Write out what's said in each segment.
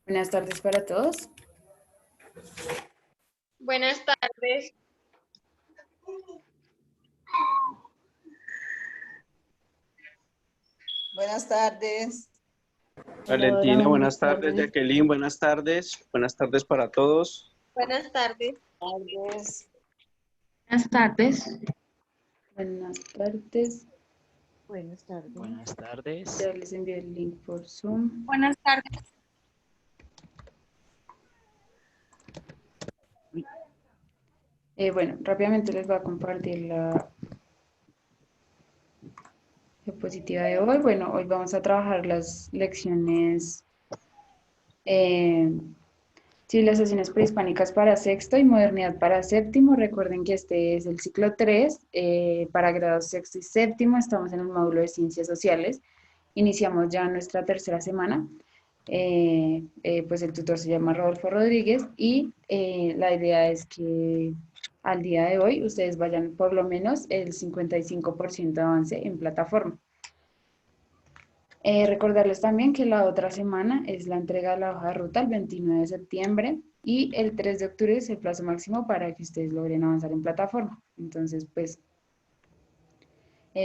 Buenas tardes para todos. Buenas tardes. Buenas tardes. Valentina, Hola, buenas tardes. Jacqueline, buenas tardes. Buenas tardes para todos. Buenas tardes. Tardes. Buenas tardes. Buenas tardes. Buenas tardes. Buenas tardes. Ya les envié el link por Zoom. Buenas tardes. Bueno, rápidamente les voy a compartir la diapositiva de hoy. Bueno, hoy vamos a trabajar las lecciones civilizaciones prehispánicas para sexto y modernidad para séptimo. Recuerden que este es el ciclo 3 para grados sexto y séptimo. Estamos en el módulo de ciencias sociales. Iniciamos ya nuestra tercera semana. Pues el tutor se llama Rodolfo Rodríguez y la idea es que al día de hoy ustedes vayan por lo menos el 55% de avance en plataforma. Recordarles también que la otra semana es la entrega de la hoja de ruta el 29 de septiembre y el 3 de octubre es el plazo máximo para que ustedes logren avanzar en plataforma. Entonces, pues,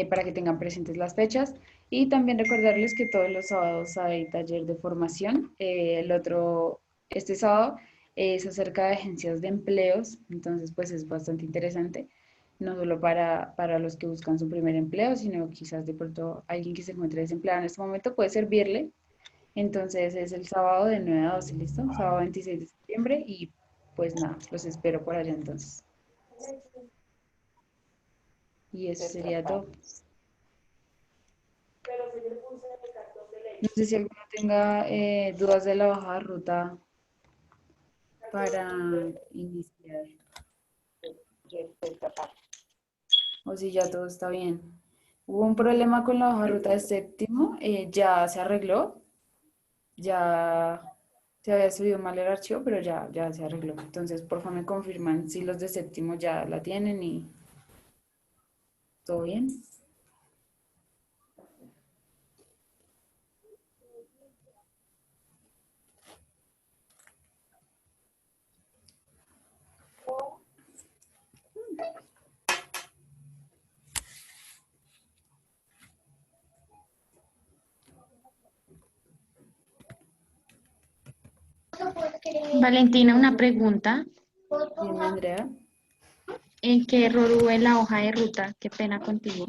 para que tengan presentes las fechas. Y también recordarles que todos los sábados hay taller de formación. Este sábado es acerca de agencias de empleos, entonces pues es bastante interesante, no solo para los que buscan su primer empleo, sino quizás de pronto alguien que se encuentre desempleado en este momento puede servirle. Entonces es el sábado de 9 a 12, ¿listo? Sábado 26 de septiembre y pues nada, los espero por allá entonces. Y eso sería todo. No sé si alguno tenga dudas de la hoja de ruta para iniciar. O si ya todo está bien. Hubo un problema con la hoja de ruta de séptimo, ya se arregló, ya se había subido mal el archivo, pero ya se arregló. Entonces, por favor, me confirman si los de séptimo ya la tienen y todo bien. Valentina, una pregunta. Dime, Andrea. ¿En qué error hubo en la hoja de ruta? Qué pena contigo.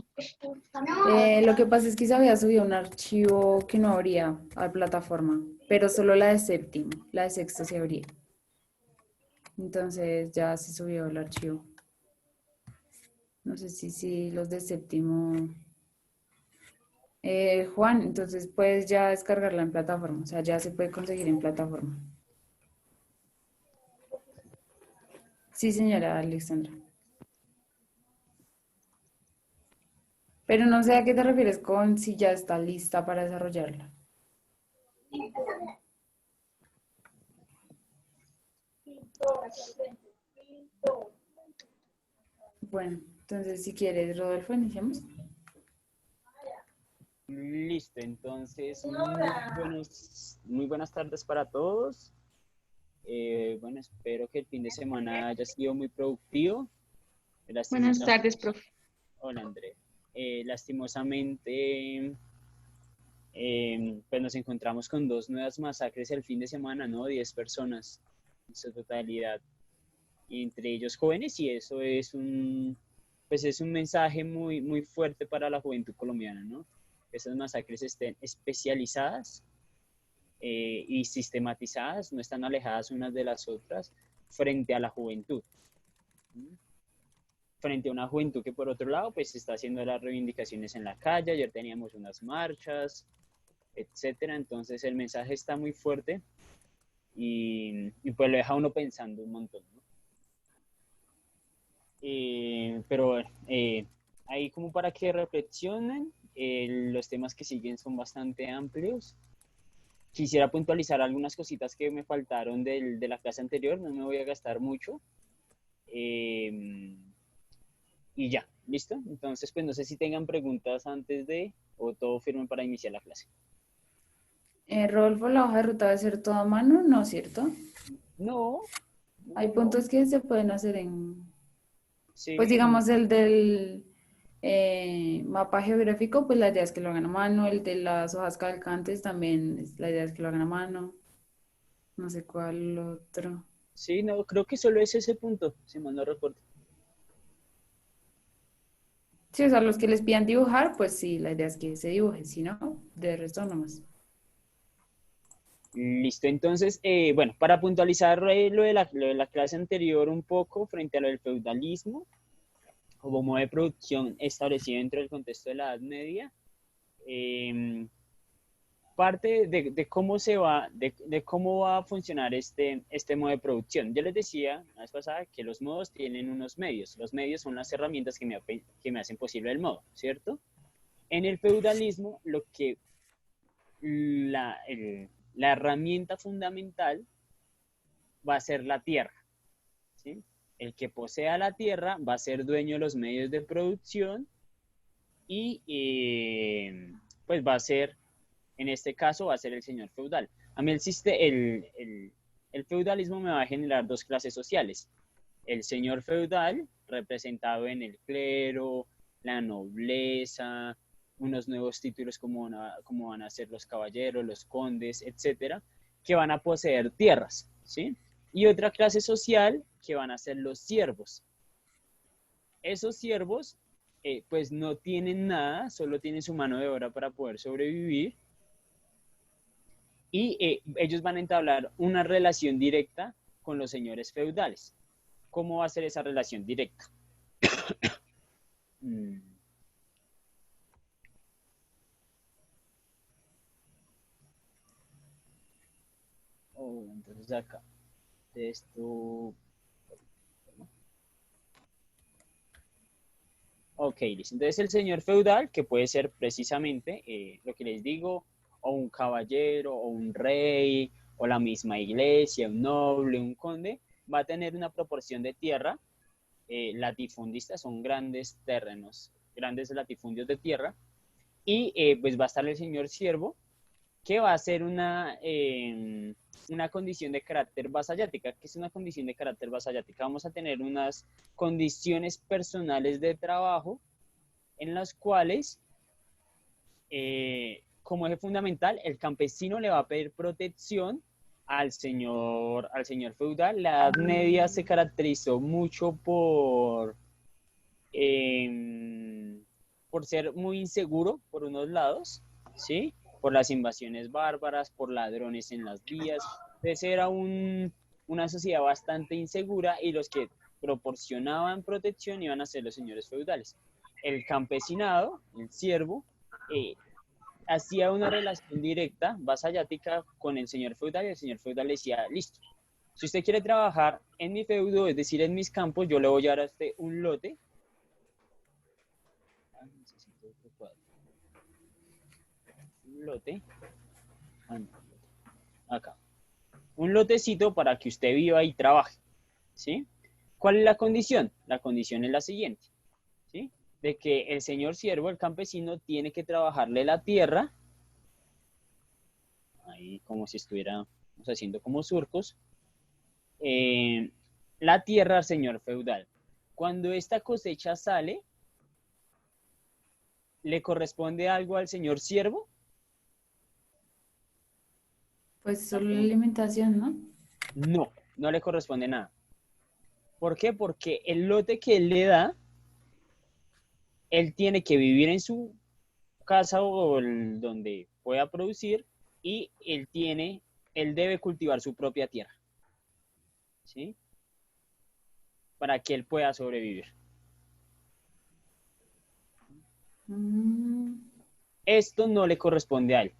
Lo que pasa es que se había subido un archivo que no abría a la plataforma, pero solo la de séptimo, la de sexto se abría. Entonces ya se subió el archivo. No sé si los de séptimo. Juan, entonces puedes ya descargarla en plataforma, o sea, ya se puede conseguir en plataforma. Sí, señora Alexandra. Pero no sé a qué te refieres con si ya está lista para desarrollarla. Bueno, entonces si quieres, Rodolfo, iniciamos. Listo, entonces muy buenas tardes para todos. Bueno, espero que el fin de semana haya sido muy productivo. Buenas tardes, profe. Hola, André. Lastimosamente, pues nos encontramos con 2 nuevas masacres el fin de semana, ¿no? 10 personas en su totalidad, entre ellos jóvenes, y eso pues es un mensaje muy, muy fuerte para la juventud colombiana, ¿no? Que esas masacres estén especializadas y sistematizadas, no están alejadas unas de las otras frente a la juventud. Frente a una juventud que por otro lado pues está haciendo las reivindicaciones en la calle. Ayer teníamos unas marchas, etcétera. Entonces el mensaje está muy fuerte y pues lo deja uno pensando un montón, ¿no? Pero ahí como para que reflexionen, los temas que siguen son bastante amplios. Quisiera puntualizar algunas cositas que me faltaron de la clase anterior, no me voy a gastar mucho. Y ya, ¿listo? Entonces, pues no sé si tengan preguntas antes de, o todo firme para iniciar la clase. Rodolfo, la hoja de ruta debe ser toda a mano, ¿no es cierto? No. Hay no, puntos que se pueden hacer en, sí, pues digamos el del mapa geográfico, pues la idea es que lo hagan a mano, el de las hojas calcantes también, la idea es que lo hagan a mano, no sé cuál otro. sí, no, creo que solo es ese punto, si mal no recuerdo. Sí, o sea, los que les pidan dibujar, pues sí, la idea es que se dibuje, si no, de resto nomás. Listo, entonces, bueno, para puntualizar lo de la clase anterior un poco frente a lo del feudalismo, como modo de producción establecido dentro del contexto de la Edad Media, parte de cómo de cómo va a funcionar este modo de producción. Yo les decía la vez pasada que los modos tienen unos medios. Los medios son las herramientas que me hacen posible el modo, ¿cierto? En el feudalismo, la herramienta fundamental va a ser la tierra, ¿sí? El que posea la tierra va a ser dueño de los medios de producción y pues va a ser, en este caso, va a ser el señor feudal. A mí el feudalismo me va a generar dos clases sociales. El señor feudal, representado en el clero, la nobleza, unos nuevos títulos como van a ser los caballeros, los condes, etcétera, que van a poseer tierras, ¿sí? Y otra clase social que van a ser los siervos. Esos siervos, pues no tienen nada, solo tienen su mano de obra para poder sobrevivir y ellos van a entablar una relación directa con los señores feudales. ¿Cómo va a ser esa relación directa? Entonces acá, esto... Ok, listo. Entonces el señor feudal, que puede ser precisamente lo que les digo, o un caballero, o un rey, o la misma iglesia, un noble, un conde, va a tener una proporción de tierra. Latifundistas son grandes terrenos, grandes latifundios de tierra, y pues va a estar el señor siervo, que va a ser una condición de carácter vasallática. ¿Qué es una condición de carácter vasallática? Vamos a tener unas condiciones personales de trabajo en las cuales, como eje fundamental, el campesino le va a pedir protección al señor feudal. La Edad Media se caracterizó mucho por ser muy inseguro por unos lados, ¿sí? Por las invasiones bárbaras, por ladrones en las vías. Entonces era una sociedad bastante insegura y los que proporcionaban protección iban a ser los señores feudales. El campesinado, el siervo, hacía una relación directa, vasallática, con el señor feudal y el señor feudal le decía, listo, si usted quiere trabajar en mi feudo, es decir, en mis campos, yo le voy a dar a usted un lote. Un lote. Acá. Un lotecito para que usted viva y trabaje, ¿sí? ¿Cuál es la condición? La condición es la siguiente, ¿sí? De que el señor siervo, el campesino, tiene que trabajarle la tierra, ahí como si estuviéramos haciendo como surcos, la tierra al señor feudal. Cuando esta cosecha sale, ¿le corresponde algo al señor siervo? Pues solo la alimentación, ¿no? No, no le corresponde nada. ¿Por qué? Porque el lote que él le da, él tiene que vivir en su casa o donde pueda producir y él debe cultivar su propia tierra, ¿sí? Para que él pueda sobrevivir. Esto no le corresponde a él.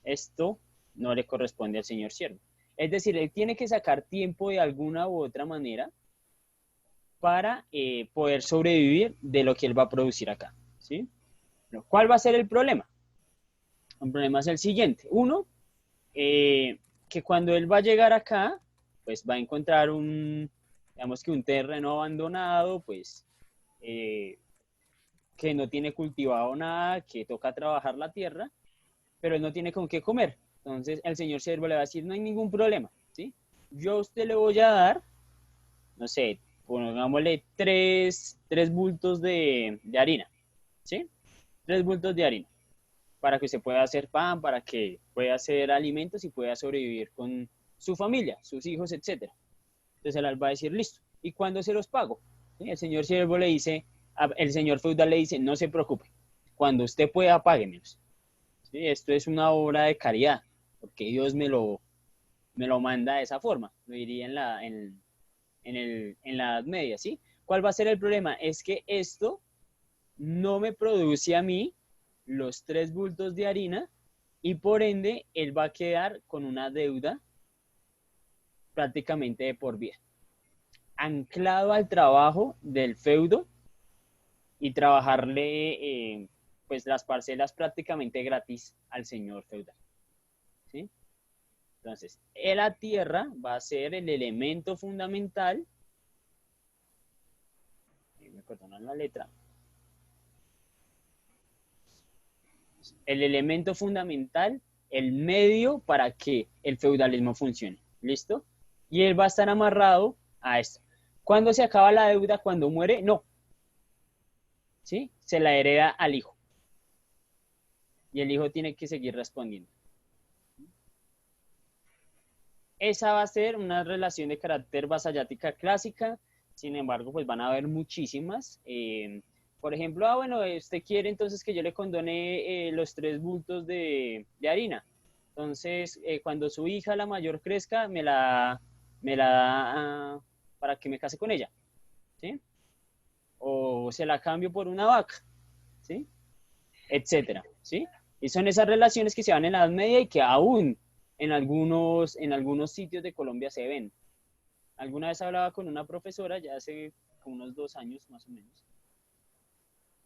Esto no le corresponde al señor siervo. Es decir, él tiene que sacar tiempo de alguna u otra manera para poder sobrevivir de lo que él va a producir acá, ¿sí? ¿Cuál va a ser el problema? El problema es el siguiente. Uno, que cuando él va a llegar acá, pues va a encontrar digamos que un terreno abandonado, pues que no tiene cultivado nada, que toca trabajar la tierra, pero él no tiene con qué comer. Entonces el señor siervo le va a decir, no hay ningún problema, ¿sí? Yo a usted le voy a dar, no sé, pongámosle tres bultos de harina, ¿sí? 3 bultos de harina, para que usted pueda hacer pan, para que pueda hacer alimentos y pueda sobrevivir con su familia, sus hijos, etc. Entonces él va a decir, listo, ¿y cuándo se los pago? ¿Sí? El señor siervo le dice, el señor feudal le dice, no se preocupe, cuando usted pueda, páguemelos. ¿Sí? Esto es una obra de caridad, porque Dios me lo manda de esa forma, lo diría en la Edad Media, ¿sí? ¿Cuál va a ser el problema? Es que esto no me produce a mí los 3 bultos de harina y por ende él va a quedar con una deuda prácticamente de por vida, anclado al trabajo del feudo y trabajarle pues las parcelas prácticamente gratis al señor feudal, ¿sí? Entonces, la tierra va a ser el elemento fundamental, me perdonan la letra, el elemento fundamental, el medio para que el feudalismo funcione, ¿listo? Y él va a estar amarrado a esto. ¿Cuándo se acaba la deuda? ¿Cuando muere? No. ¿Sí? Se la hereda al hijo. Y el hijo tiene que seguir respondiendo. Esa va a ser una relación de carácter vasallática clásica. Sin embargo, pues van a haber muchísimas. Por ejemplo, bueno, usted quiere entonces que yo le condone los 3 bultos de harina. Entonces, cuando su hija, la mayor, crezca, me la da para que me case con ella, ¿sí? O se la cambio por una vaca, ¿sí? Etcétera, ¿sí? Y son esas relaciones que se dan en la Edad Media y que aún en algunos sitios de Colombia se ven. Alguna vez hablaba con una profesora, ya hace como unos 2 años más o menos,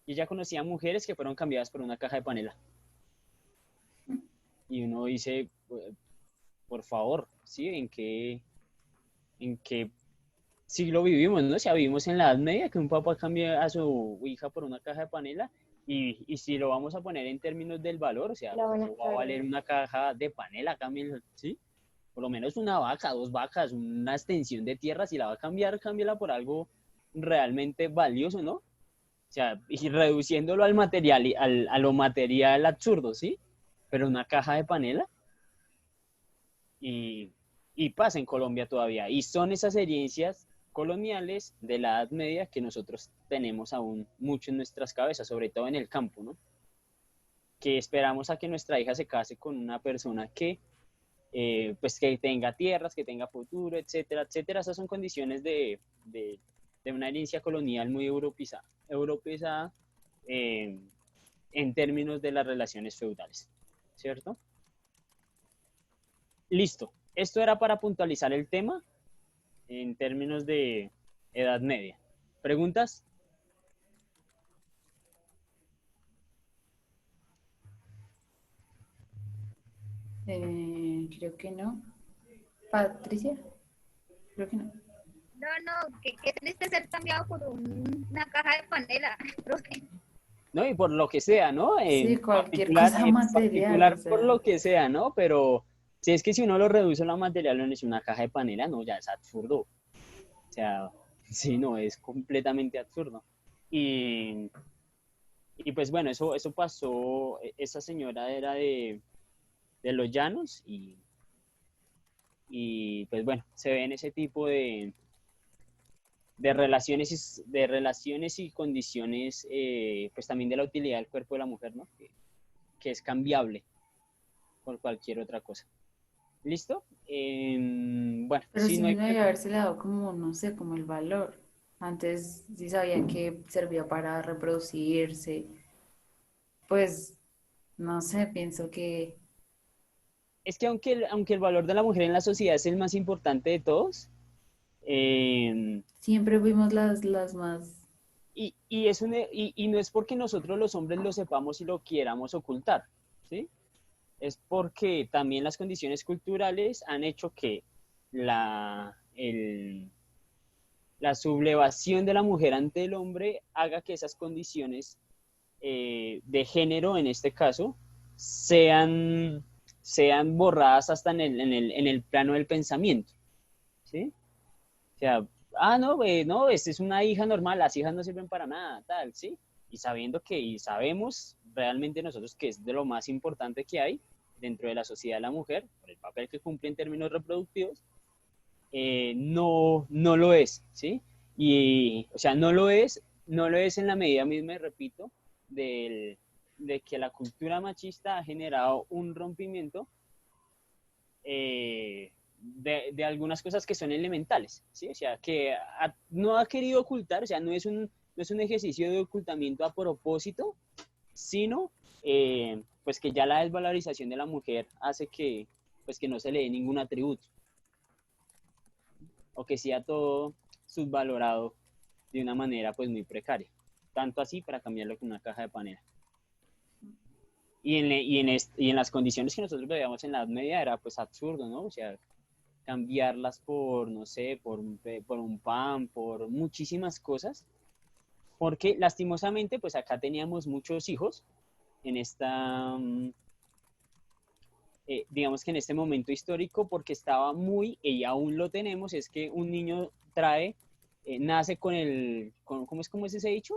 y ella conocía mujeres que fueron cambiadas por una caja de panela. Y uno dice, por favor, ¿sí? ¿En qué siglo vivimos, no? O sea, vivimos en la Edad Media, que un papá cambie a su hija por una caja de panela, y si lo vamos a poner en términos del valor, o sea, Hola, buenas va a valer tardes. una caja de panela, cambien, ¿sí? Por lo menos una vaca, 2 vacas, una extensión de tierra, si la va a cambiar, cámbiala por algo realmente valioso, ¿no? O sea, y reduciéndolo al material, a lo material absurdo, ¿sí? Pero una caja de panela, y, y pasa en Colombia todavía. Y son esas herencias coloniales de la Edad Media que nosotros tenemos aún mucho en nuestras cabezas, sobre todo en el campo, ¿no? Que esperamos a que nuestra hija se case con una persona que, pues que tenga tierras, que tenga futuro, etcétera, etcétera. Esas son condiciones de una herencia colonial muy europeizada en términos de las relaciones feudales, ¿cierto? Listo. Esto era para puntualizar el tema en términos de Edad Media. ¿Preguntas? Creo que no. Patricia, creo que no. No, no, qué triste ser cambiado por una caja de panela, profe. ¿No? Y por lo que sea, ¿no? Sí, cualquier cosa En material, o particular por sea. lo que sea, ¿no? Pero si es que si uno lo reduce a lo material, no es una caja de panela, no, ya es absurdo. O sea, sí, no, es completamente absurdo. Y, y pues bueno, eso pasó, esa señora era de Los Llanos y pues bueno, se ven ese tipo de relaciones y condiciones, pues también de la utilidad del cuerpo de la mujer, ¿no? Que es cambiable por cualquier otra cosa. ¿Listo? Bueno, Pero si sí no hay... debería haberse dado como, no sé, como el valor. Antes sí sabían que servía para reproducirse. Pues, no sé, pienso que Es que aunque el valor de la mujer en la sociedad es el más importante de todos, Siempre fuimos las más... Y no es porque nosotros los hombres lo sepamos y lo quieramos ocultar, ¿sí? Es porque también las condiciones culturales han hecho que la sublevación de la mujer ante el hombre haga que esas condiciones de género, en este caso, sean borradas hasta en el plano del pensamiento, ¿sí? O sea, no, no, esta es una hija normal, las hijas no sirven para nada, tal, ¿sí? Y sabemos realmente nosotros que es de lo más importante que hay dentro de la sociedad de la mujer, por el papel que cumple en términos reproductivos, no lo es, ¿sí? Y, o sea, no lo es en la medida misma, y repito, de que la cultura machista ha generado un rompimiento de algunas cosas que son elementales, ¿sí? O sea, que no ha querido ocultar, o sea, no es un ejercicio de ocultamiento a propósito, sino pues que ya la desvalorización de la mujer hace pues que no se le dé ningún atributo, o que sea todo subvalorado de una manera pues muy precaria, tanto así para cambiarlo con una caja de panela. Y en las condiciones que nosotros veíamos en la Edad Media era pues absurdo, ¿no? O sea, cambiarlas por, no sé, por un pan, por muchísimas cosas, porque lastimosamente pues acá teníamos muchos hijos en digamos que en este momento histórico, porque estaba y aún lo tenemos, es que un niño nace ¿cómo es ese dicho?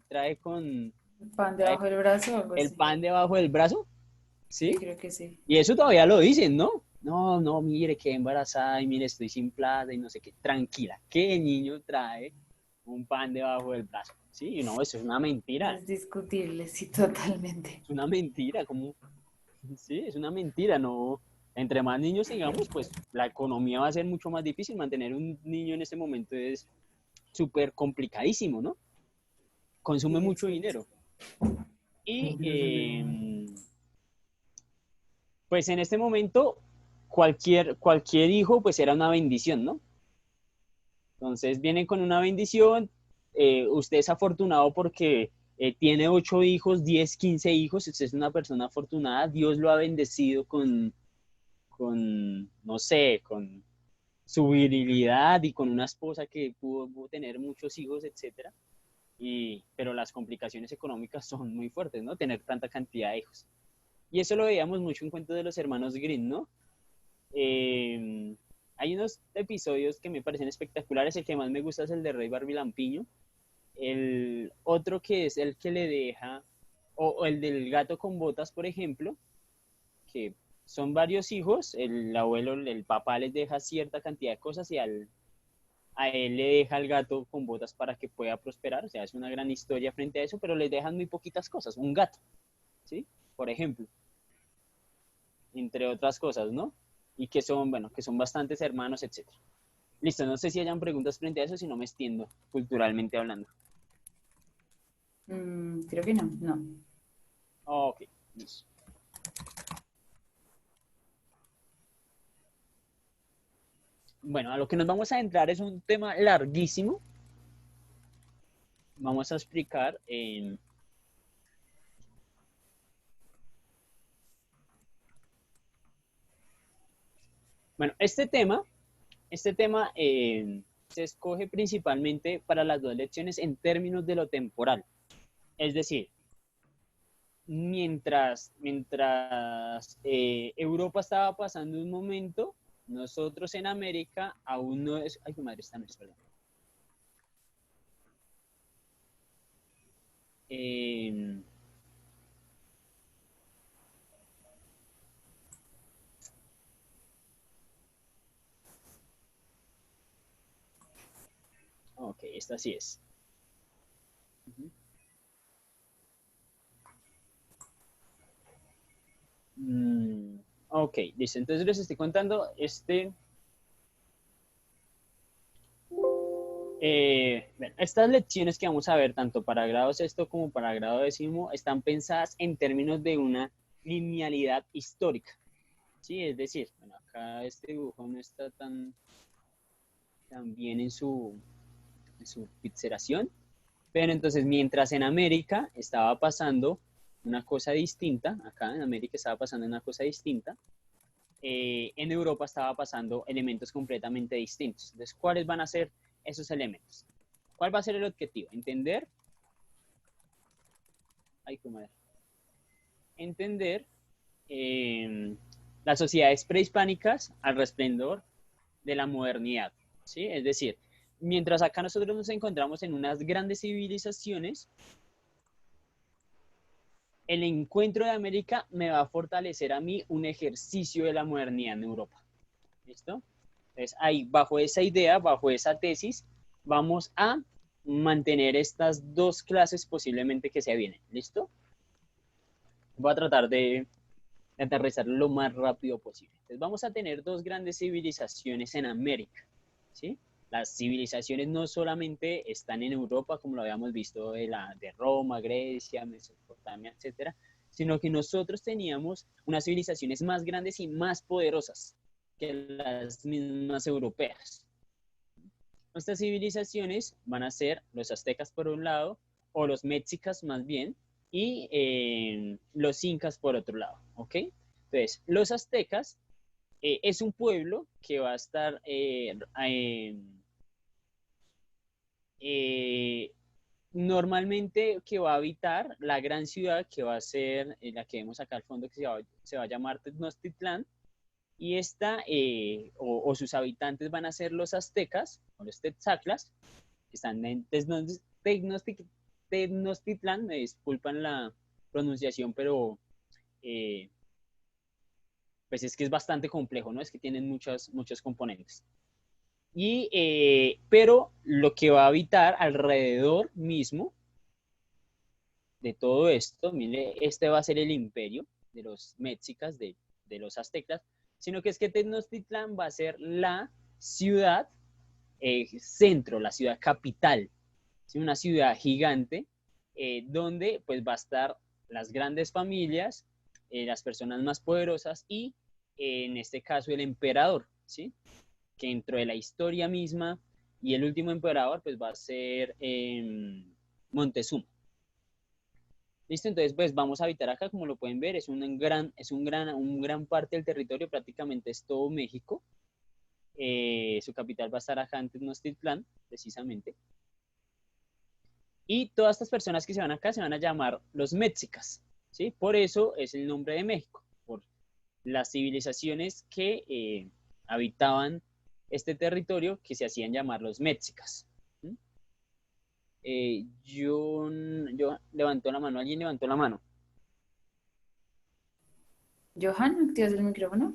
Trae El pan debajo del brazo o algo el así. pan debajo del brazo, Sí, ¿sí? creo que sí. Y eso todavía lo dicen, ¿no? No, no, mire, quedé embarazada y mire, estoy sin plata y no sé qué. Tranquila, ¿qué niño trae un pan debajo del brazo? Sí, no, eso es una mentira. Es discutible, sí, totalmente. Es una mentira, sí, es una mentira, no. Entre más niños tengamos, pues la economía va a ser mucho más difícil. Mantener un niño en este momento es súper complicadísimo, ¿no? Consume Sí, mucho exacto. dinero. Y pues en este momento cualquier hijo pues era una bendición, ¿no? Entonces vienen con una bendición, usted es afortunado porque tiene 8 hijos, 10, 15 hijos, usted es una persona afortunada, Dios lo ha bendecido no sé, con su virilidad y con una esposa que pudo tener muchos hijos, etcétera. Pero las complicaciones económicas son muy fuertes, ¿no? Tener tanta cantidad de hijos. Y eso lo veíamos mucho en Cuentos de los Hermanos Grimm, ¿no? Hay unos episodios que me parecen espectaculares. El que más me gusta es el de Rey Barbilampiño. El otro que es el que le deja, o el del gato con botas, por ejemplo, que son varios hijos. El abuelo, el papá les deja cierta cantidad de cosas y a él le deja el gato con botas para que pueda prosperar. O sea, es una gran historia frente a eso, pero les dejan muy poquitas cosas. Un gato, ¿sí? Por ejemplo, entre otras cosas, ¿no? Y que son, bueno, que son bastantes hermanos, etc. Listo, no sé si hayan preguntas frente a eso, si no me extiendo culturalmente hablando. Creo que no, no. Ok, listo. Bueno, a lo que nos vamos a entrar es un tema larguísimo. Vamos a explicar bueno, este tema se escoge principalmente para las dos lecciones en términos de lo temporal. Es decir, mientras Europa estaba pasando un momento, nosotros en América aún no es... Ay, mi madre, esta no es, perdón. Ok, esta sí es. Ok, listo. Entonces les estoy contando bueno, estas lecciones que vamos a ver, tanto para grado sexto como para grado décimo, están pensadas en términos de una linealidad histórica. Sí, es decir, bueno, acá este dibujo no está tan bien su pizzeración. Pero entonces, mientras en América estaba pasando una cosa distinta, acá en América estaba pasando una cosa distinta, en Europa estaba pasando elementos completamente distintos. Entonces, ¿cuáles van a ser esos elementos? ¿Cuál va a ser el objetivo? Entender, las sociedades prehispánicas al resplendor de la modernidad, ¿sí? Es decir, mientras acá nosotros nos encontramos en unas grandes civilizaciones, el encuentro de América me va a fortalecer a mí un ejercicio de la modernidad en Europa. ¿Listo? Entonces, ahí, bajo esa idea, bajo esa tesis, vamos a mantener estas dos clases posiblemente que se vienen. ¿Listo? Voy a tratar de aterrizar lo más rápido posible. Entonces, vamos a tener dos grandes civilizaciones en América, ¿sí? Las civilizaciones no solamente están en Europa, como lo habíamos visto de Roma, Grecia, Mesopotamia, etcétera, sino que nosotros teníamos unas civilizaciones más grandes y más poderosas que las mismas europeas. Nuestras civilizaciones van a ser los aztecas por un lado, o los mexicas más bien, y los incas por otro lado, ¿ok? Entonces, los aztecas es un pueblo que va a estar normalmente que va a habitar la gran ciudad que va a ser la que vemos acá al fondo, que se va a llamar Tenochtitlán, y esta, o sus habitantes van a ser los aztecas, o los tetzaclas, que están en Tenochtitlán, me disculpan la pronunciación, pero pues es que es bastante complejo, ¿no? Es que tienen muchos componentes. Pero lo que va a habitar alrededor mismo de todo esto, mire, este va a ser el imperio de los mexicas, de los aztecas, sino que es que Tenochtitlán va a ser la ciudad centro, la ciudad capital, ¿sí? Una ciudad gigante donde pues va a estar las grandes familias, las personas más poderosas y en este caso el emperador, ¿sí? Que dentro de la historia misma y el último emperador pues va a ser Montezuma. Listo, entonces pues vamos a habitar acá, como lo pueden ver, es un gran parte del territorio, prácticamente es todo México. Su capital va a estar acá en Tenochtitlán, precisamente. Y todas estas personas que se van acá se van a llamar los mexicas, ¿sí? Por eso es el nombre de México, por las civilizaciones que habitaban este territorio que se hacían llamar los mexicas. Yo levantó la mano, ¿alguien levantó la mano? Johan, ¿activas el micrófono?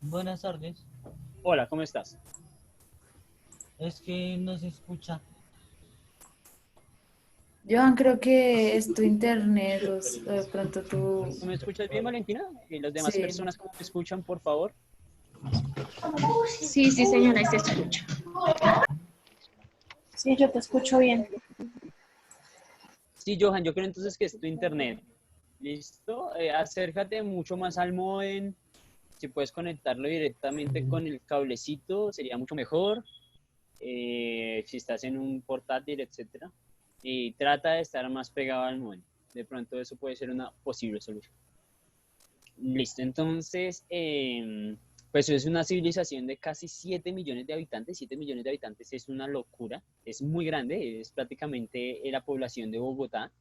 Buenas tardes. Hola, ¿cómo estás? Es que no se escucha. Johan, creo que es tu internet o de pronto tú... ¿Tú me escuchas bien, Valentina? ¿Y las demás Sí. personas cómo me escuchan, por favor? Sí, sí, señora, ahí se escucha. Sí, yo te escucho bien. Sí, Johan, yo creo entonces que es tu internet. ¿Listo? Acércate mucho más al módem. Si puedes conectarlo directamente con el cablecito, sería mucho mejor. Si estás en un portátil, etcétera. Y trata de estar más pegado al módem. De pronto eso puede ser una posible solución. Listo, entonces, pues es una civilización de casi 7 millones de habitantes. 7 millones de habitantes es una locura, es muy grande, es prácticamente la población de Bogotá.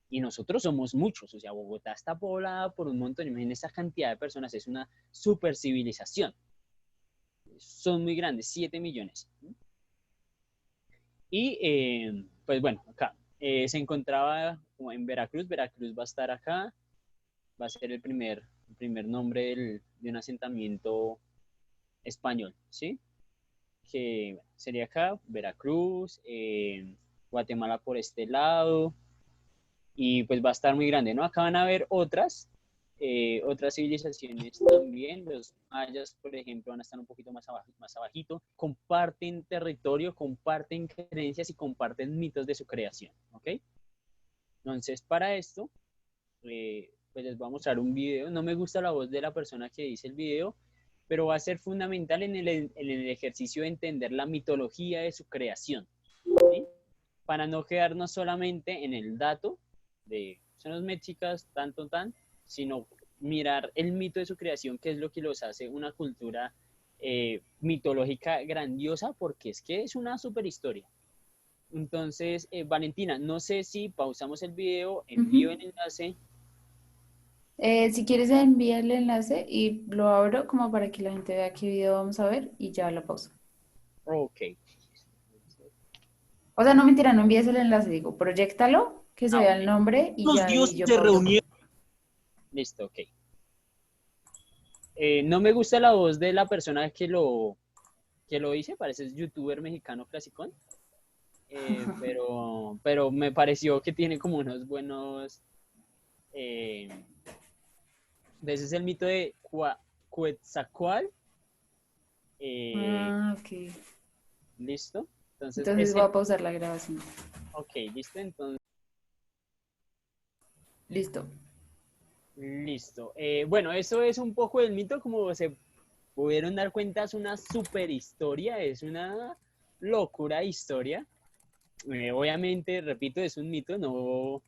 Y nosotros somos muchos, o sea, Bogotá está poblada por un montón, imagínense esa cantidad de personas, es una super civilización. Son muy grandes, 7 millones. Y pues bueno, acá se encontraba como en Veracruz. Veracruz va a estar acá, va a ser el primer nombre de un asentamiento español, ¿sí? Que bueno, sería acá, Veracruz, Guatemala por este lado, y pues va a estar muy grande, ¿no? Acá van a haber otras civilizaciones también. Los mayas, por ejemplo, van a estar un poquito más abajito. Comparten territorio, comparten creencias y comparten mitos de su creación, ¿ok? Entonces, para esto, pues les voy a mostrar un video. No me gusta la voz de la persona que dice el video, pero va a ser fundamental en el ejercicio de entender la mitología de su creación, ¿sí? Para no quedarnos solamente en el dato de son los mexicas, tanto, sino mirar el mito de su creación, que es lo que los hace una cultura mitológica grandiosa, porque es que es una super historia. Entonces, Valentina, no sé si pausamos el video, envío el enlace. Si quieres envía el enlace y lo abro como para que la gente vea qué video vamos a ver y ya lo pauso. Ok. O sea, no mentira, no envíes el enlace, digo, proyéctalo, que se vea el nombre y Los ya ahí dioses yo se pauso. reunieron. Listo, ok. No me gusta la voz de la persona que lo hice, parece youtuber mexicano clasicón, pero me pareció que tiene como unos buenos... ese es el mito de Quetzalcóatl. Ok. ¿Listo? Entonces, Entonces voy a pausar la grabación. ok, listo, entonces... Listo. Listo. Bueno, eso es un poco del mito, como se pudieron dar cuenta, es una super historia, es una locura historia. Obviamente, repito, es un mito, no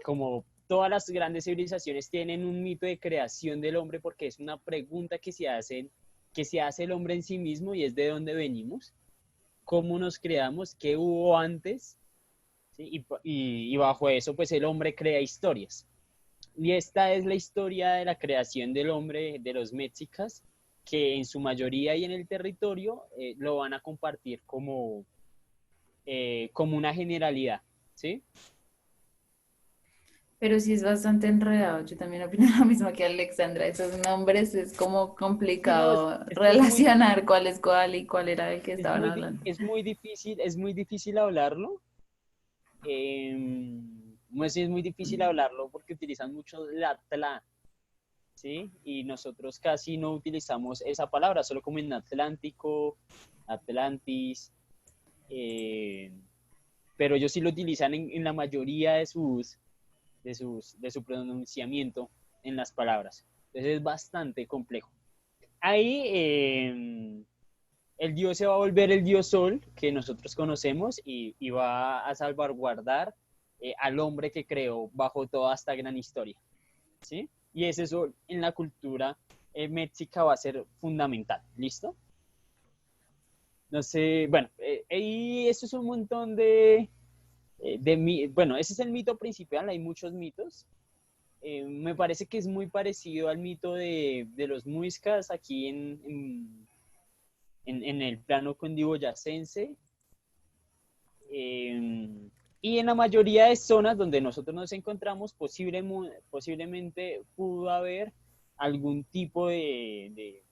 como todas las grandes civilizaciones tienen un mito de creación del hombre, porque es una pregunta que se hace el hombre en sí mismo, y es de dónde venimos, cómo nos creamos, qué hubo antes, ¿sí? Y bajo eso, pues el hombre crea historias. Y esta es la historia de la creación del hombre de los mexicas, que en su mayoría y en el territorio lo van a compartir como una generalidad, ¿sí? Pero sí es bastante enredado. Yo también opino lo mismo que Alexandra. Esos nombres es como Sí, no, complicado es que relacionar cuál es cuál y cuál era el que estaban hablando. es muy difícil hablarlo. Sí, es muy difícil hablarlo porque utilizan mucho la tla, ¿sí? Y nosotros casi no utilizamos esa palabra, solo como en Atlántico, Atlantis, pero ellos sí lo utilizan en la mayoría de su pronunciamiento en las palabras. Entonces es bastante complejo. Ahí el dios se va a volver el dios Sol que nosotros conocemos y va a salvaguardar al hombre que creó bajo toda esta gran historia, ¿sí? Y ese Sol en la cultura mexica va a ser fundamental, ¿listo? No sé, bueno, y eso es un montón bueno, ese es el mito principal, hay muchos mitos. Me parece que es muy parecido al mito de los muiscas aquí en el plano cundiboyacense. Y en la mayoría de zonas donde nosotros nos encontramos, posiblemente pudo haber algún tipo de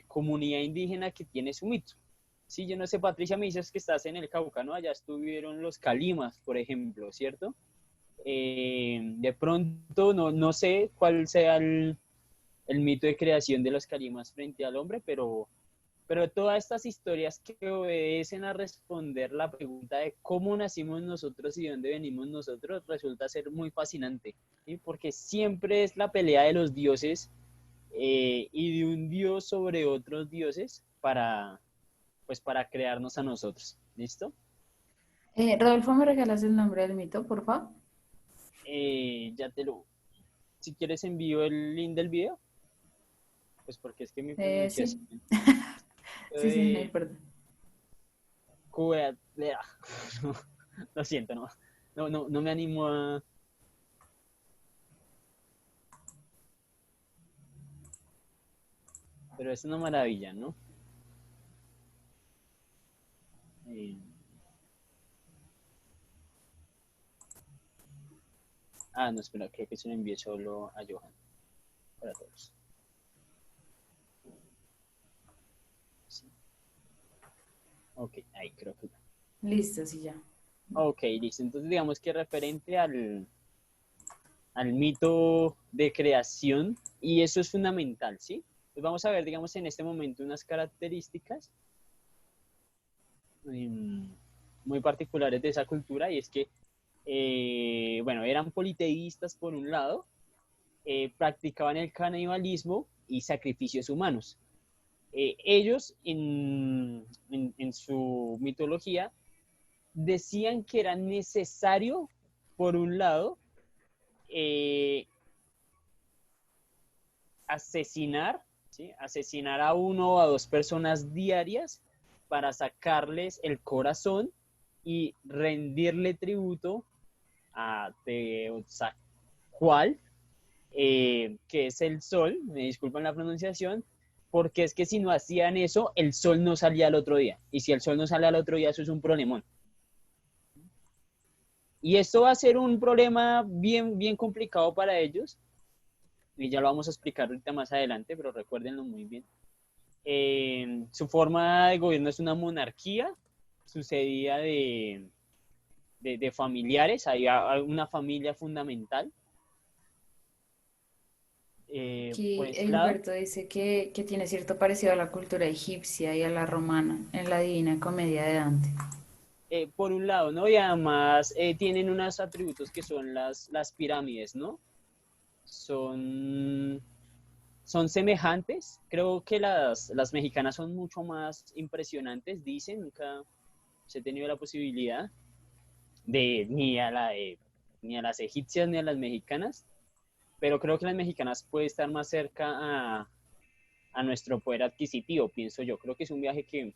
comunidad indígena que tiene su mito. Sí, yo no sé, Patricia, me dices que estás en el Cauca, ¿no? Allá estuvieron los calimas, por ejemplo, ¿cierto? De pronto, no sé cuál sea el mito de creación de los calimas frente al hombre, pero todas estas historias que obedecen a responder la pregunta de cómo nacimos nosotros y de dónde venimos nosotros resulta ser muy fascinante, ¿sí? Porque siempre es la pelea de los dioses y de un dios sobre otros dioses para crearnos a nosotros. ¿Listo? Rodolfo, ¿me regalas el nombre del mito, por favor? Si quieres envío el link del video, pues porque es que mi Sí. pronunciación... Sí, no importa. Lo siento, no me animo a... Pero es una maravilla, ¿no? No, espera, creo que se lo envié solo a Johan, para todos. Sí. Ok, ahí creo que ya. Listo, sí, ya. Ok, listo. Entonces digamos que referente al mito de creación, y eso es fundamental, ¿sí? Pues vamos a ver, digamos, en este momento unas características muy particulares de esa cultura, y es que, bueno, eran politeístas por un lado, practicaban el canibalismo y sacrificios humanos. Ellos en su mitología decían que era necesario, por un lado, asesinar, ¿sí? Asesinar a 1 o a 2 personas diarias para sacarles el corazón y rendirle tributo a Teotzacual, que es el sol, me disculpan la pronunciación, porque es que si no hacían eso, el sol no salía al otro día. Y si el sol no sale al otro día, eso es un problemón. Y esto va a ser un problema bien, bien complicado para ellos. Y ya lo vamos a explicar ahorita más adelante, pero recuérdenlo muy bien. Su forma de gobierno es una monarquía, sucedía de familiares, había una familia fundamental. Por Aquí ese lado, Gilberto dice que tiene cierto parecido a la cultura egipcia y a la romana en la Divina Comedia de Dante. por un lado, ¿no? Y además tienen unos atributos que son las pirámides, ¿no? Son semejantes. Creo que las mexicanas son mucho más impresionantes, dicen. Nunca he tenido la posibilidad de ni a las egipcias ni a las mexicanas, pero creo que las mexicanas puede estar más cerca a nuestro poder adquisitivo, pienso yo. Creo que es un viaje que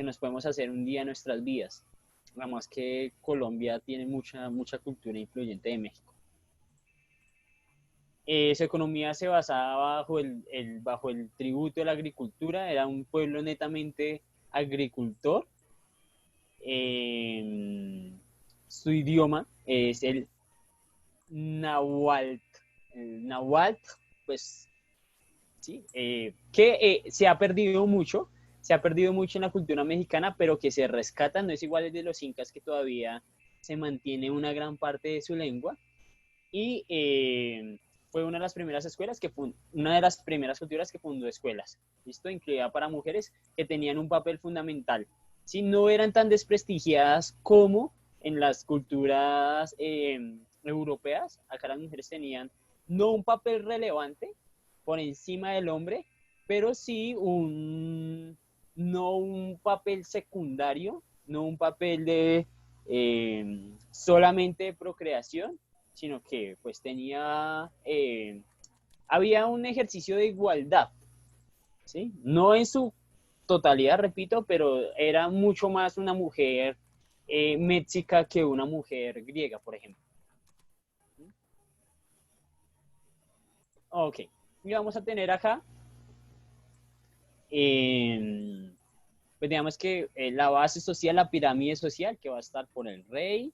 nos podemos hacer un día en nuestras vidas. Además que Colombia tiene mucha, mucha cultura influyente de México. Su economía se basaba bajo el tributo de la agricultura. Era un pueblo netamente agricultor. Su idioma es el náhuatl. El náhuatl, pues, sí, que se ha perdido mucho en la cultura mexicana, pero que se rescata. No es igual el de los incas, que todavía se mantiene una gran parte de su lengua. Y fue una de las primeras escuelas una de las primeras culturas que fundó escuelas, ¿listo? Incluida para mujeres, que tenían un papel fundamental. ¿Sí? No eran tan desprestigiadas como en las culturas europeas. Acá las mujeres tenían no un papel relevante por encima del hombre, pero sí no un papel secundario, no un papel de solamente de procreación, sino que pues había un ejercicio de igualdad, ¿sí? No en su totalidad, repito, pero era mucho más una mujer mexica que una mujer griega, por ejemplo. Ok, y vamos a tener acá, pues digamos que la base social, la pirámide social, que va a estar por el rey,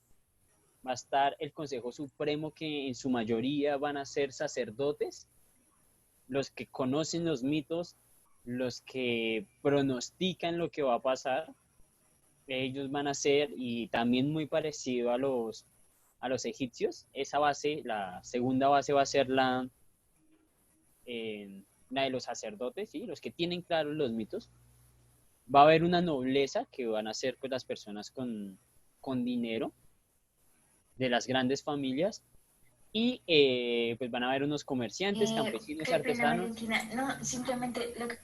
va a estar el Consejo Supremo, que en su mayoría van a ser sacerdotes, los que conocen los mitos, los que pronostican lo que va a pasar. Ellos van a ser, y también muy parecido a los egipcios. Esa base, la segunda base, va a ser la de los sacerdotes, ¿sí? Los que tienen claros los mitos. Va a haber una nobleza, que van a ser pues las personas con dinero de las grandes familias, y pues van a haber unos comerciantes, campesinos, Qué pena, artesanos. Valentina. No, simplemente lo que...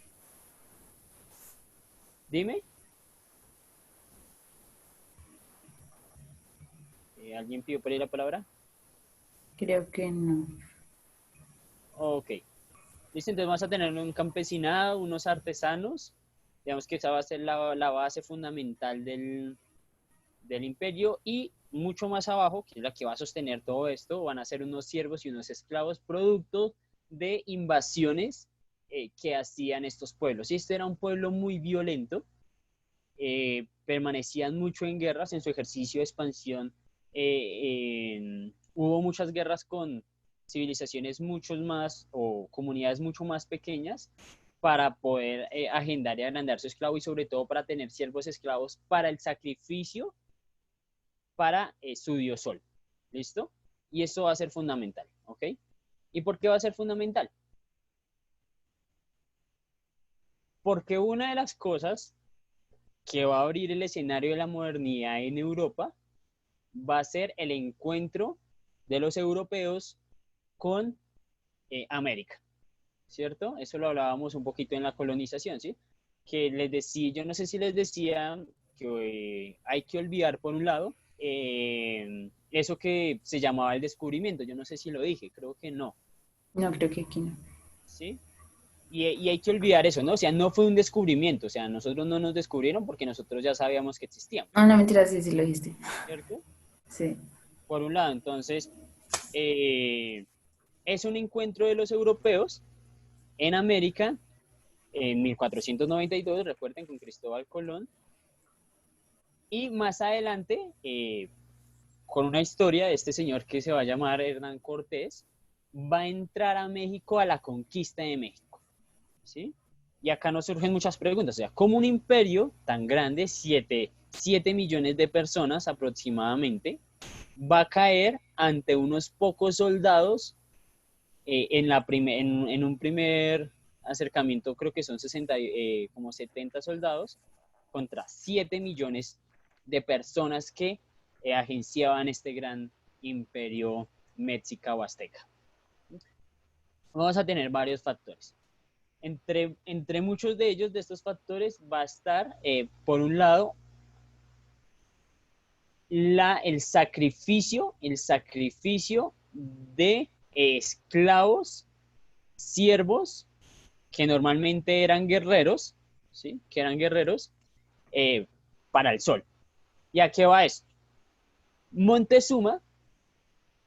Dime. ¿Alguien pidió por ahí la palabra? Creo que no. Ok. Listo, entonces vamos a tener un campesinado, unos artesanos. Digamos que esa va a ser la base fundamental del imperio, y mucho más abajo, que es la que va a sostener todo esto, van a ser unos siervos y unos esclavos, producto de invasiones que hacían estos pueblos. Y este era un pueblo muy violento, permanecían mucho en guerras en su ejercicio de expansión. Hubo muchas guerras con civilizaciones mucho más, o comunidades mucho más pequeñas, para poder agendar y agrandar su esclavo, y sobre todo para tener siervos esclavos para el sacrificio para su dios Sol. ¿Listo? Y eso va a ser fundamental, ¿ok? ¿Y por qué va a ser fundamental? Porque una de las cosas que va a abrir el escenario de la modernidad en Europa va a ser el encuentro de los europeos con América. ¿cierto? Eso lo hablábamos un poquito en la colonización, ¿sí? Que les decía, yo no sé si les decía que hay que olvidar, por un lado, eso que se llamaba el descubrimiento. Yo no sé si lo dije, creo que no, No, creo que aquí no. ¿sí? Y hay que olvidar eso, ¿no? O sea, no fue un descubrimiento, o sea, nosotros no nos descubrieron porque nosotros ya sabíamos que existíamos, Ah, no, mentira, sí, sí lo dijiste. ¿cierto? Sí. Por un lado, entonces, es un encuentro de los europeos en América en 1492, recuerden, con Cristóbal Colón, y más adelante, con una historia de este señor que se va a llamar Hernán Cortés, va a entrar a México a la conquista de México, ¿sí? Y acá nos surgen muchas preguntas, o sea, ¿cómo un imperio tan grande, 7 millones de personas aproximadamente, va a caer ante unos pocos soldados en un primer acercamiento? Creo que son 60, como 70 soldados contra 7 millones de personas que agenciaban este gran imperio mexica o azteca. Vamos a tener varios factores. Entre muchos de ellos, de estos factores, va a estar, por un lado, el sacrificio de esclavos, siervos, que normalmente eran guerreros, ¿sí? Que eran guerreros para el sol. ¿Y a qué va esto? Montezuma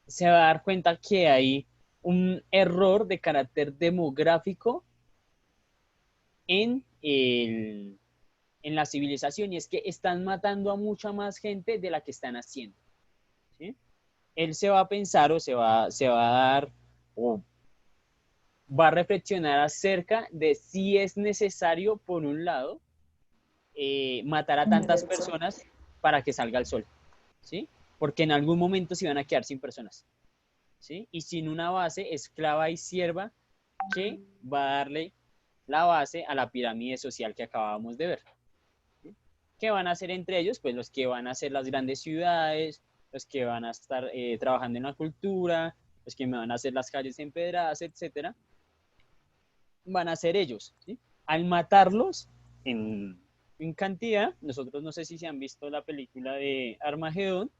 se va a dar cuenta que hay un error de carácter demográfico en la civilización, y es que están matando a mucha más gente de la que están haciendo, ¿sí? Él se va a pensar o se va a dar o va a reflexionar acerca de si es necesario, por un lado, matar a tantas personas para que salga el sol, ¿sí? Porque en algún momento se van a quedar sin personas, ¿sí? Y sin una base esclava y sierva que va a darle la base a la pirámide social que acabamos de ver, ¿sí? ¿Qué van a hacer entre ellos? Pues los que van a hacer las grandes ciudades, los que van a estar trabajando en la cultura, los que van a hacer las calles empedradas, etcétera, van a ser ellos, ¿sí? Al matarlos en cantidad, nosotros no sé si se han visto la película de Armagedón,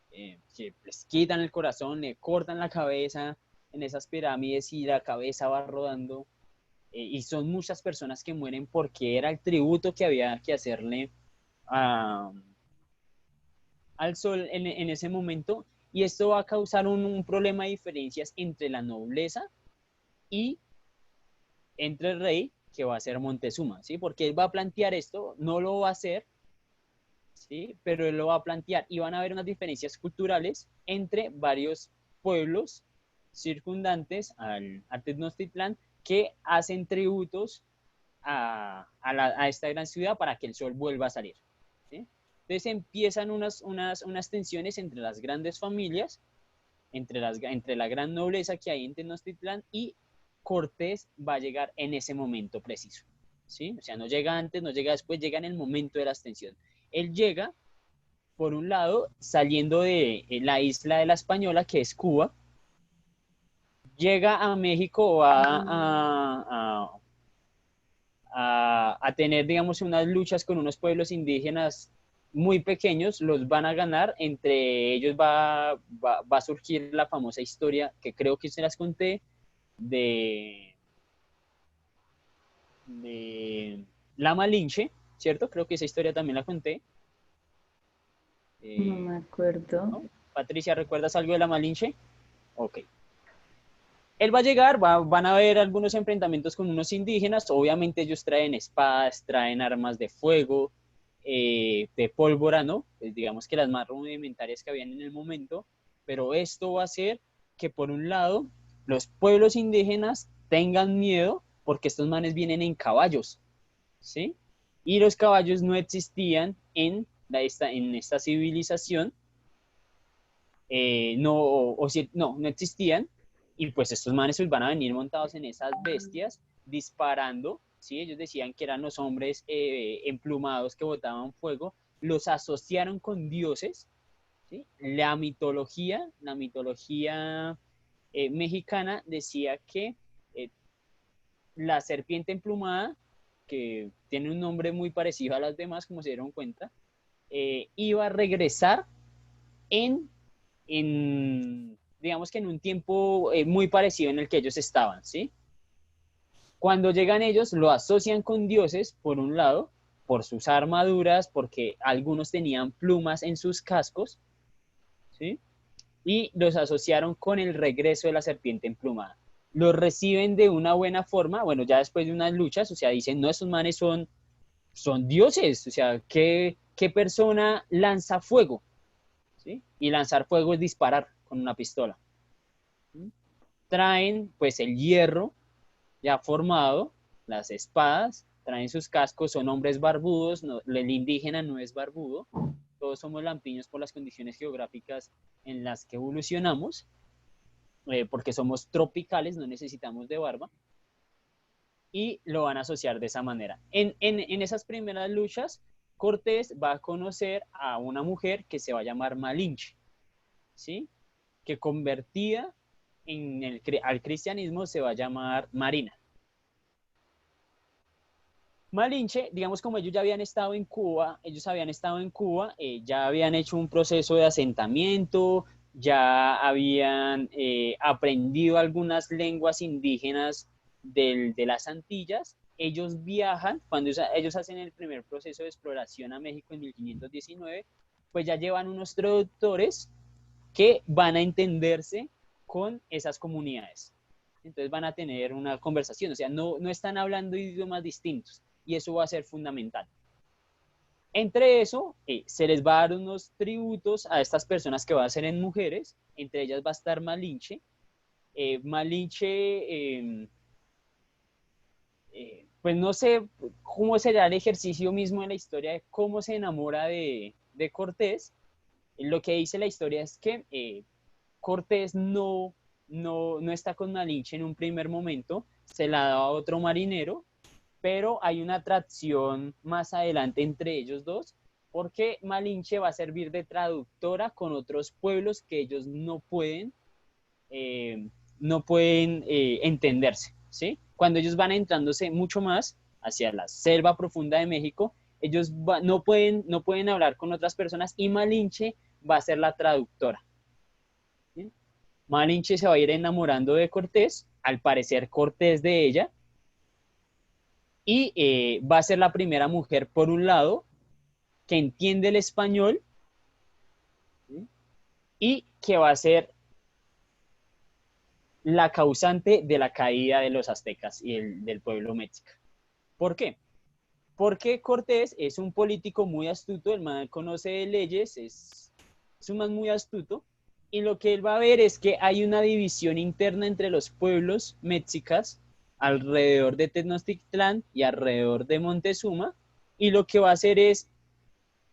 que les quitan el corazón, le cortan la cabeza en esas pirámides y la cabeza va rodando, y son muchas personas que mueren porque era el tributo que había que hacerle al sol en ese momento, y esto va a causar un problema de diferencias entre la nobleza y entre el rey, que va a ser Montezuma, ¿sí? Porque él va a plantear esto, no lo va a hacer, ¿sí? Pero él lo va a plantear, y van a haber unas diferencias culturales entre varios pueblos circundantes a Tenochtitlán que hacen tributos a esta gran ciudad para que el sol vuelva a salir, ¿sí? Entonces empiezan unas tensiones entre las grandes familias, entre la gran nobleza que hay en Tenochtitlán, y Cortés va a llegar en ese momento preciso, ¿sí? O sea, no llega antes, no llega después, llega en el momento de la ascensión. Él llega, por un lado, saliendo de la isla de la Española, que es Cuba, llega a México, va a tener, digamos, unas luchas con unos pueblos indígenas muy pequeños, los van a ganar, entre ellos va a surgir la famosa historia, que creo que se las conté, de la Malinche, ¿cierto? Creo que esa historia también la conté. No me acuerdo. ¿No? Patricia, ¿recuerdas algo de la Malinche? Ok. Él va a llegar, van a haber algunos enfrentamientos con unos indígenas, obviamente ellos traen espadas, traen armas de fuego, de pólvora, ¿no? Pues digamos que las más rudimentarias que habían en el momento, pero esto va a hacer que, por un lado, los pueblos indígenas tengan miedo porque estos manes vienen en caballos, ¿sí? Y los caballos no existían en esta civilización, no existían, y pues estos manes pues van a venir montados en esas bestias disparando, ¿sí? Ellos decían que eran los hombres emplumados que botaban fuego, los asociaron con dioses, ¿sí? La mitología mexicana decía que la serpiente emplumada, que tiene un nombre muy parecido a las demás, como se dieron cuenta, iba a regresar digamos que en un tiempo muy parecido en el que ellos estaban, ¿sí? Cuando llegan ellos, lo asocian con dioses, por un lado, por sus armaduras, porque algunos tenían plumas en sus cascos, ¿sí? Y los asociaron con el regreso de la serpiente emplumada. Los reciben de una buena forma, bueno, ya después de unas luchas, o sea, dicen, no, esos manes son dioses, o sea, ¿qué persona lanza fuego? ¿Sí? Y lanzar fuego es disparar con una pistola. ¿Sí? Traen pues el hierro ya formado, las espadas, traen sus cascos, son hombres barbudos, no, el indígena no es barbudo, todos somos lampiños por las condiciones geográficas en las que evolucionamos, porque somos tropicales, no necesitamos de barba, y lo van a asociar de esa manera. En esas primeras luchas, Cortés va a conocer a una mujer que se va a llamar Malinche, ¿sí? Que convertida al cristianismo se va a llamar Marina. Malinche, digamos, como ellos ya habían estado en Cuba, ya habían hecho un proceso de asentamiento, ya habían aprendido algunas lenguas indígenas de las Antillas. Ellos viajan, cuando ellos hacen el primer proceso de exploración a México en 1519, pues ya llevan unos traductores que van a entenderse con esas comunidades. Entonces van a tener una conversación, o sea, no están hablando idiomas distintos, y eso va a ser fundamental. Entre eso, se les va a dar unos tributos a estas personas que van a ser en mujeres, entre ellas va a estar Malinche. Malinche, pues no sé cómo será el ejercicio mismo en la historia de cómo se enamora de Cortés. Lo que dice la historia es que Cortés no está con Malinche en un primer momento, se la da a otro marinero, pero hay una atracción más adelante entre ellos dos, porque Malinche va a servir de traductora con otros pueblos que ellos no pueden entenderse, ¿sí? Cuando ellos van entrándose mucho más hacia la selva profunda de México, ellos no pueden hablar con otras personas, y Malinche va a ser la traductora. ¿Sí? Malinche se va a ir enamorando de Cortés, al parecer Cortés de ella, y va a ser la primera mujer, por un lado, que entiende el español, ¿sí? Y que va a ser la causante de la caída de los aztecas y del pueblo mexica. ¿Por qué? Porque Cortés es un político muy astuto, el man conoce de leyes, es un man muy astuto, y lo que él va a ver es que hay una división interna entre los pueblos mexicas alrededor de Tenochtitlán y alrededor de Montezuma, y lo que va a hacer es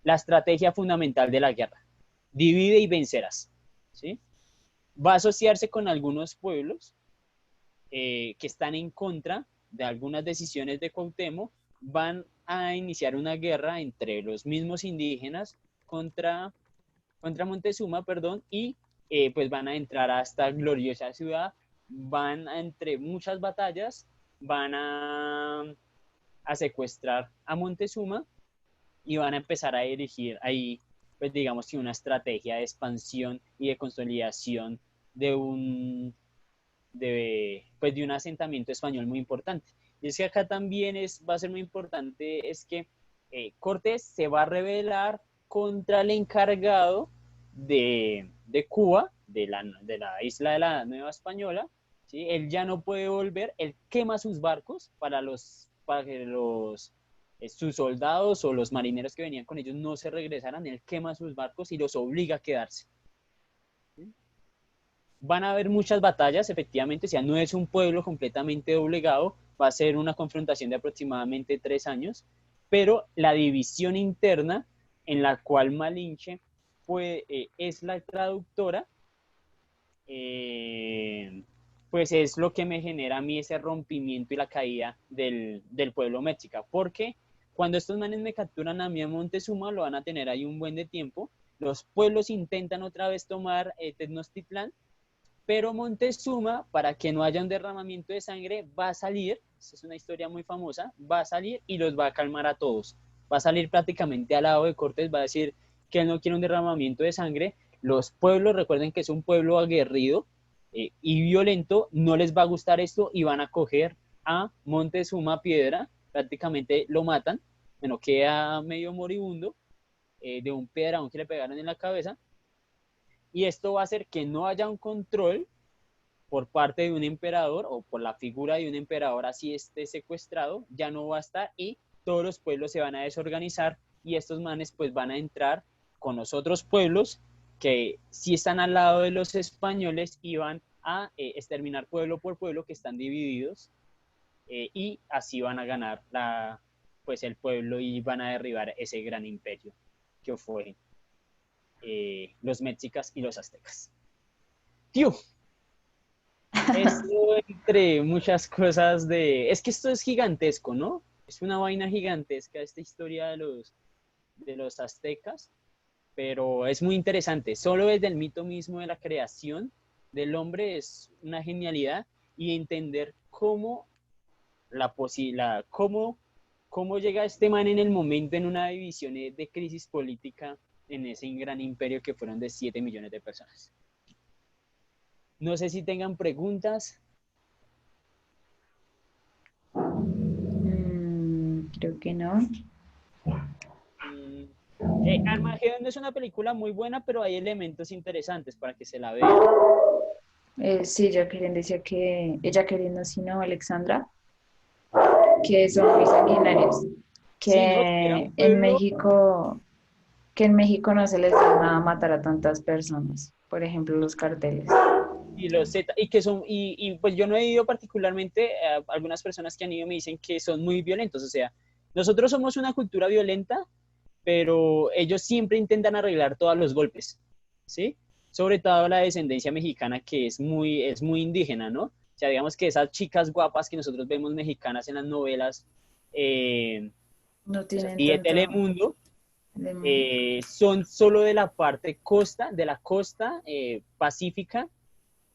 la estrategia fundamental de la guerra: divide y vencerás, ¿sí? Va a asociarse con algunos pueblos que están en contra de algunas decisiones de Cuauhtémoc, van a iniciar una guerra entre los mismos indígenas contra Montezuma, perdón, y pues van a entrar a esta gloriosa ciudad, entre muchas batallas, van a secuestrar a Montezuma y van a empezar a dirigir ahí, pues digamos que una estrategia de expansión y de consolidación de un asentamiento español muy importante. Y es que acá también va a ser muy importante, es que Cortés se va a rebelar contra el encargado de Cuba, de la isla de la Nueva Española, ¿sí? Él ya no puede volver, él quema sus barcos para que sus soldados o los marineros que venían con ellos no se regresaran, él quema sus barcos y los obliga a quedarse. ¿Sí? Van a haber muchas batallas, efectivamente, o sea, no es un pueblo completamente doblegado, va a ser una confrontación de aproximadamente 3 años, pero la división interna en la cual Malinche es la traductora, pues es lo que me genera a mí ese rompimiento y la caída del pueblo mexica, porque cuando estos manes me capturan a mí en Montezuma, lo van a tener ahí un buen de tiempo, los pueblos intentan otra vez tomar Tenochtitlán, pero Montezuma, para que no haya un derramamiento de sangre, va a salir, esta es una historia muy famosa, va a salir y los va a calmar a todos. Va a salir prácticamente al lado de Cortés, va a decir que él no quiere un derramamiento de sangre. Los pueblos, recuerden que es un pueblo aguerrido y violento, no les va a gustar esto y van a coger a Montezuma Piedra, prácticamente lo matan, bueno, queda medio moribundo de un pedraón que le pegaron en la cabeza, y esto va a hacer que no haya un control por parte de un emperador o por la figura de un emperador así esté secuestrado, ya no va a estar y todos los pueblos se van a desorganizar y estos manes pues van a entrar con los otros pueblos que sí están al lado de los españoles y van a exterminar pueblo por pueblo que están divididos y así van a ganar pues el pueblo y van a derribar ese gran imperio que fue los mexicas y los aztecas. ¡Tío! Esto entre muchas cosas es que esto es gigantesco, ¿no? Es una vaina gigantesca esta historia de los aztecas, pero es muy interesante. Solo desde el mito mismo de la creación del hombre es una genialidad y entender cómo cómo llega este man en el momento en una división de crisis política en ese gran imperio que fueron de 7 millones de personas. No sé si tengan preguntas. Creo que no. Armageddon es una película muy buena, pero hay elementos interesantes para que se la vean. Sí, Jacqueline decía que Jacqueline no, sino Alexandra, que son muy sanguinarios, Sí, ¿no? Era un pueblo. que en México no se les da nada matar a tantas personas, por ejemplo, los carteles. Y los Z, y que son, pues yo no he ido particularmente, algunas personas que han ido me dicen que son muy violentos, o sea, nosotros somos una cultura violenta, pero ellos siempre intentan arreglar todos los golpes, ¿sí? Sobre todo la descendencia mexicana que es muy indígena, ¿no? O sea, digamos que esas chicas guapas que nosotros vemos mexicanas en las novelas, No pues tienen así de tanto... Telemundo, son solo de la parte de la costa pacífica,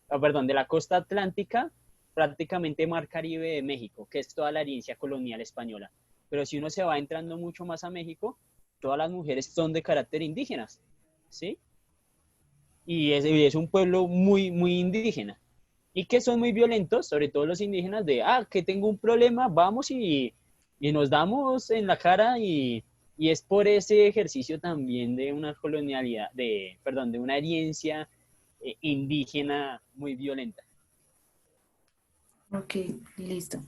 perdón, de la costa atlántica, prácticamente Mar Caribe de México, que es toda la herencia colonial española. Pero si uno se va entrando mucho más a México, todas las mujeres son de carácter indígenas, ¿sí? Y es un pueblo muy, muy indígena. Y que son muy violentos, sobre todo los indígenas, que tengo un problema, vamos y nos damos en la cara y es por ese ejercicio también de una colonialidad, perdón, de una herencia indígena muy violenta. Ok, listo.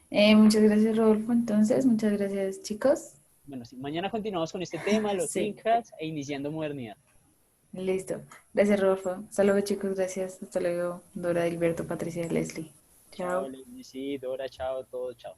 Muchas gracias, Rodolfo. Entonces, muchas gracias, chicos. Bueno, sí, mañana continuamos con este tema, los Sí, incas e iniciando modernidad. listo. Gracias, Rodolfo. Hasta luego, chicos. Gracias. Hasta luego, Dora, Dilberto, Patricia, Leslie. Chao, Chao. Leslie, sí, Dora, chao, todo, chao.